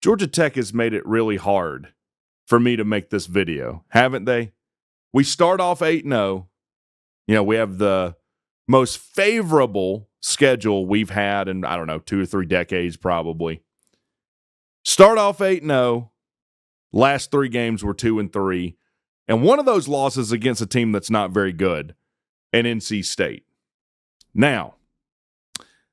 Georgia Tech has made it really hard for me to make this video, haven't they? We start off 8-0. We have the most favorable schedule we've had in, 2 or 3 decades probably. Start off 8-0. Last 3 games were 2-3. And one of those losses against a team that's not very good, an NC State. Now,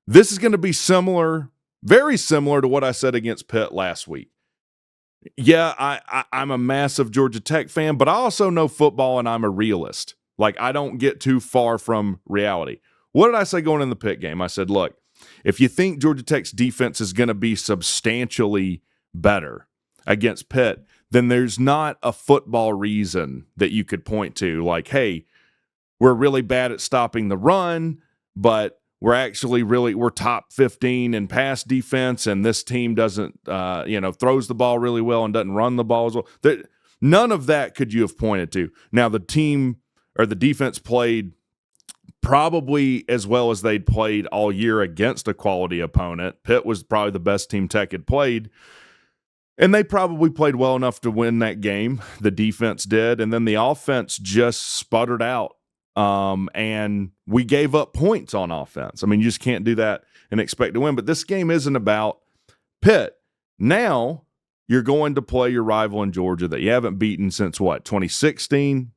this is going to be similar, very similar to what I said against Pitt last week. Yeah, I'm a massive Georgia Tech fan, but I also know football and I'm a realist. Like, I don't get too far from reality. What did I say going in the Pitt game? I said, look, if you think Georgia Tech's defense is going to be substantially better against Pitt, then there's not a football reason that you could point to. Like, hey, we're really bad at stopping the run, but we're actually we're top 15 in pass defense, and this team doesn't, throws the ball really well and doesn't run the ball as well. None of that could you have pointed to. Now, the team or the defense played probably as well as they'd played all year against a quality opponent. Pitt was probably the best team Tech had played, and they probably played well enough to win that game. The defense did, and then the offense just sputtered out. And we gave up points on offense. I mean, you just can't do that and expect to win. But this game isn't about Pitt. Now you're going to play your rival in Georgia that you haven't beaten since 2016.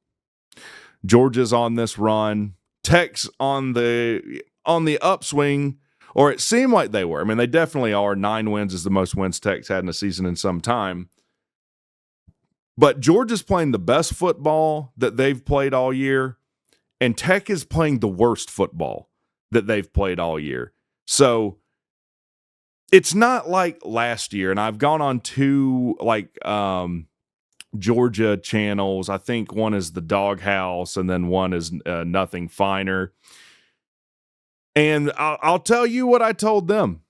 Georgia's on this run. Tech's on the upswing, or it seemed like they were. I mean, they definitely are. 9 wins is the most wins Tech's had in a season in some time. But Georgia's playing the best football that they've played all year. And Tech is playing the worst football that they've played all year. So it's not like last year. And I've gone on 2 Georgia channels. I think one is the Doghouse and then one is Nothing Finer. And I'll tell you what I told them.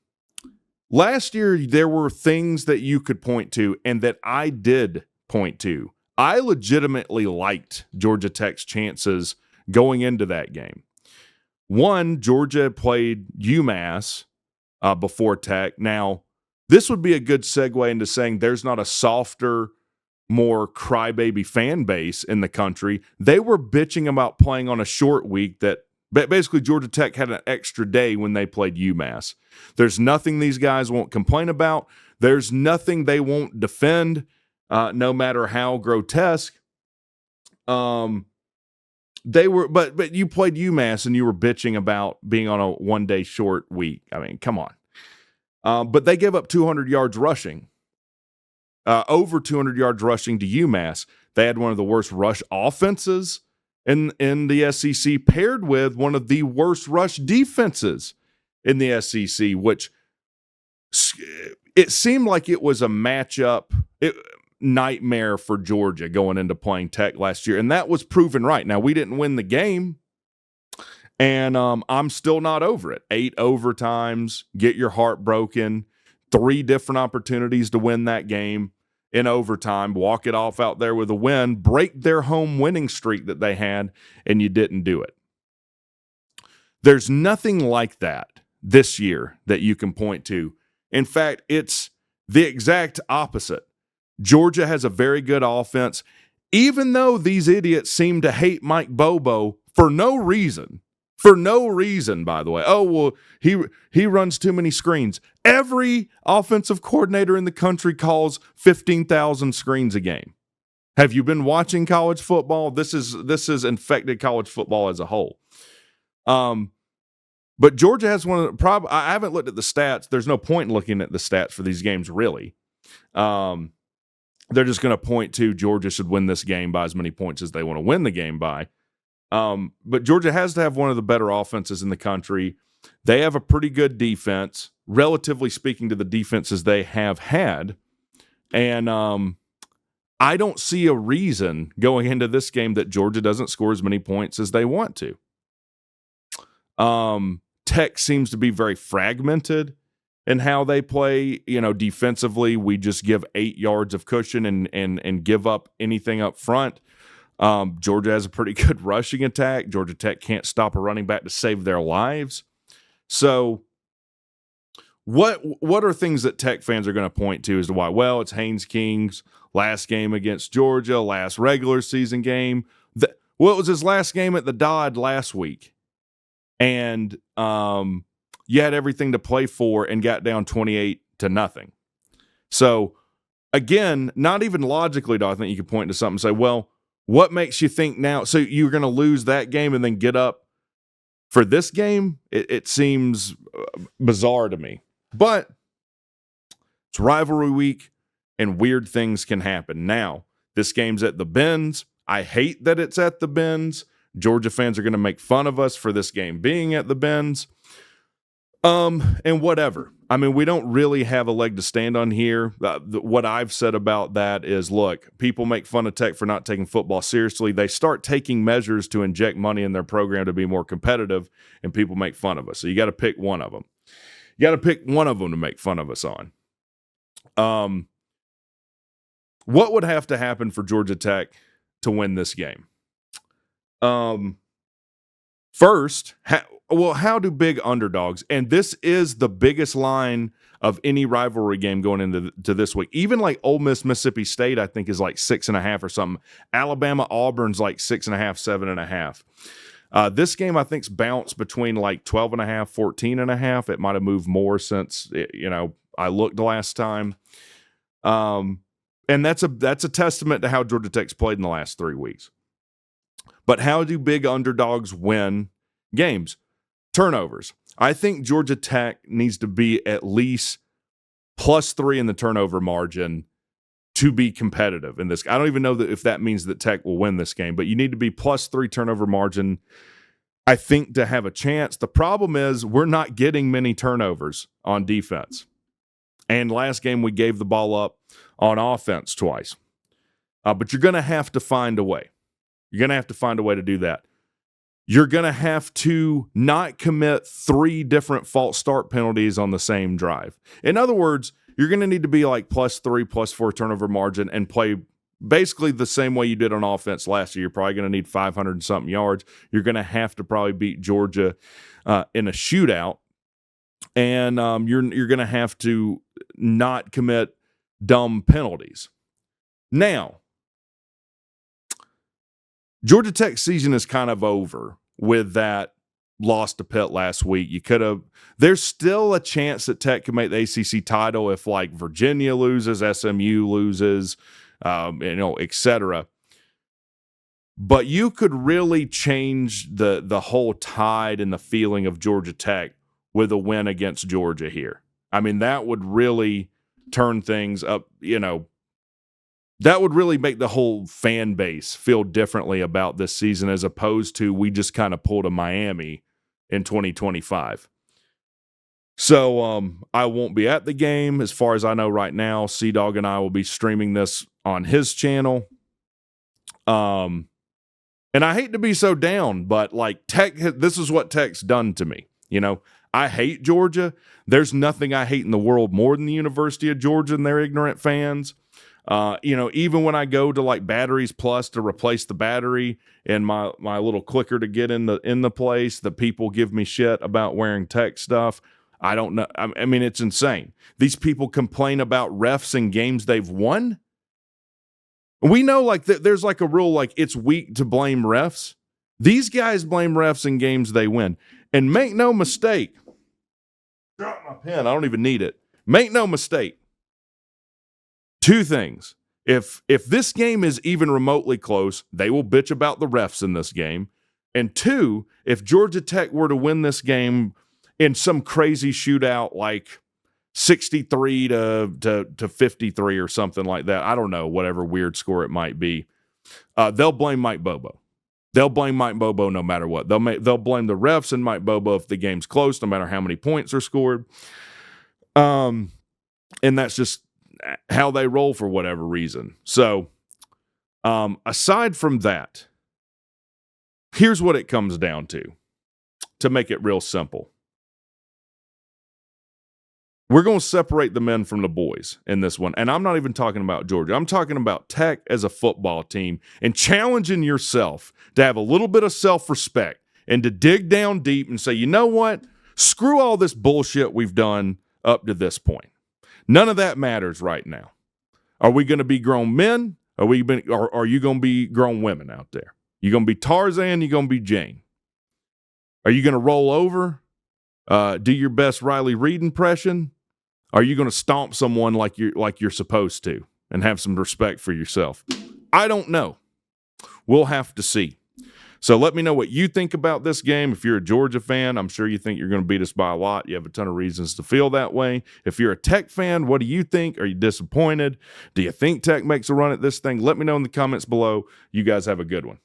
Last year, there were things that you could point to and that I did point to. I legitimately liked Georgia Tech's chances going into that game. One, Georgia played UMass before Tech. Now, this would be a good segue into saying there's not a softer, more crybaby fan base in the country. They were bitching about playing on a short week that basically Georgia Tech had an extra day when they played UMass. There's nothing these guys won't complain about. There's nothing they won't defend, no matter how grotesque. They were, but you played UMass and you were bitching about being on a 1-day short week. I mean, come on. But they gave up 200 yards rushing, over 200 yards rushing to UMass. They had one of the worst rush offenses in the SEC, paired with one of the worst rush defenses in the SEC, which it seemed like it was a matchup. Nightmare for Georgia going into playing Tech last year, and that was proven right. Now, we didn't win the game, and I'm still not over it. 8 overtimes, get your heart broken, 3 different opportunities to win that game in overtime, walk it off out there with a win, break their home winning streak that they had, and you didn't do it. There's nothing like that this year that you can point to. In fact, it's the exact opposite. Georgia has a very good offense, even though these idiots seem to hate Mike Bobo for no reason. For no reason, by the way. Oh, well, he runs too many screens. Every offensive coordinator in the country calls 15,000 screens a game. Have you been watching college football? This is infected college football as a whole. But Georgia has one of the I haven't looked at the stats. There's no point in looking at the stats for these games, really. They're just going to point to Georgia should win this game by as many points as they want to win the game by. But Georgia has to have one of the better offenses in the country. They have a pretty good defense, relatively speaking to the defenses they have had. And I don't see a reason going into this game that Georgia doesn't score as many points as they want to. Tech seems to be very fragmented in how they play. Defensively, we just give 8 yards of cushion and give up anything up front. Georgia has a pretty good rushing attack. Georgia Tech can't stop a running back to save their lives. So what are things that Tech fans are going to point to as to why? Well, it's Haynes King's last game against Georgia, last regular season game. Well, it was his last game at the Dodd last week. And you had everything to play for and got down 28-0. So, again, not even logically do I think you could point to something and say, well, what makes you think now? So you're going to lose that game and then get up for this game? It seems bizarre to me. But it's rivalry week, and weird things can happen. Now, this game's at the Benz. I hate that it's at the Benz. Georgia fans are going to make fun of us for this game being at the Benz. And whatever. I mean, we don't really have a leg to stand on here. What I've said about that is, look, people make fun of Tech for not taking football seriously. They start taking measures to inject money in their program to be more competitive, and people make fun of us. So you got to pick one of them. You got to pick one of them to make fun of us on. What would have to happen for Georgia Tech to win this game? First, how do big underdogs, and this is the biggest line of any rivalry game going into this week. Even like Ole Miss, Mississippi State, I think is like 6.5 or something. Alabama, Auburn's like 6.5, 7.5. This game, I think, is bounced between like 12.5, 14.5. It might have moved more since, I looked last time. And that's a testament to how Georgia Tech's played in the last 3 weeks. But how do big underdogs win games? Turnovers. I think Georgia Tech needs to be at least +3 in the turnover margin to be competitive in this. I don't even know if that means that Tech will win this game, but you need to be +3 turnover margin, I think, to have a chance. The problem is we're not getting many turnovers on defense. And last game we gave the ball up on offense twice. But you're going to have to find a way. You're going to have to find a way to do that. You're going to have to not commit 3 different false start penalties on the same drive. In other words, you're going to need to be like +3, +4 turnover margin and play basically the same way you did on offense last year. You're probably going to need 500 and something yards. You're going to have to probably beat Georgia in a shootout. And you're going to have to not commit dumb penalties. Now, Georgia Tech's season is kind of over with that loss to Pitt last week. There's still a chance that Tech can make the ACC title if like Virginia loses, SMU loses, et cetera. But you could really change the whole tide and the feeling of Georgia Tech with a win against Georgia here. I mean, that would really turn things up, that would really make the whole fan base feel differently about this season as opposed to we just kind of pulled a Miami in 2025. So I won't be at the game. As far as I know right now, C-Dog and I will be streaming this on his channel. And I hate to be so down, but like Tech, this is what Tech's done to me. I hate Georgia. There's nothing I hate in the world more than the University of Georgia and their ignorant fans. Even when I go to like Batteries Plus to replace the battery in my little clicker to get in the place, the people give me shit about wearing Tech stuff. I don't know. I mean, it's insane. These people complain about refs in games they've won. We know like there's like a rule like it's weak to blame refs. These guys blame refs in games they win. And make no mistake, drop my pen. I don't even need it. Make no mistake. 2 things. If this game is even remotely close, they will bitch about the refs in this game. And 2, if Georgia Tech were to win this game in some crazy shootout like 63 to 53 or something like that, I don't know, whatever weird score it might be, they'll blame Mike Bobo. They'll blame Mike Bobo no matter what. They'll blame the refs and Mike Bobo if the game's close, no matter how many points are scored. And that's just how they roll for whatever reason. So, aside from that, here's what it comes down to make it real simple. We're going to separate the men from the boys in this one. And I'm not even talking about Georgia. I'm talking about Tech as a football team and challenging yourself to have a little bit of self-respect and to dig down deep and say, you know what? Screw all this bullshit we've done up to this point. None of that matters right now. Are we going to be grown men? Are you going to be grown women out there? You going to be Tarzan? You going to be Jane? Are you going to roll over? Do your best Riley Reid impression? Are you going to stomp someone like you're supposed to and have some respect for yourself? I don't know. We'll have to see. So let me know what you think about this game. If you're a Georgia fan, I'm sure you think you're going to beat us by a lot. You have a ton of reasons to feel that way. If you're a Tech fan, what do you think? Are you disappointed? Do you think Tech makes a run at this thing? Let me know in the comments below. You guys have a good one.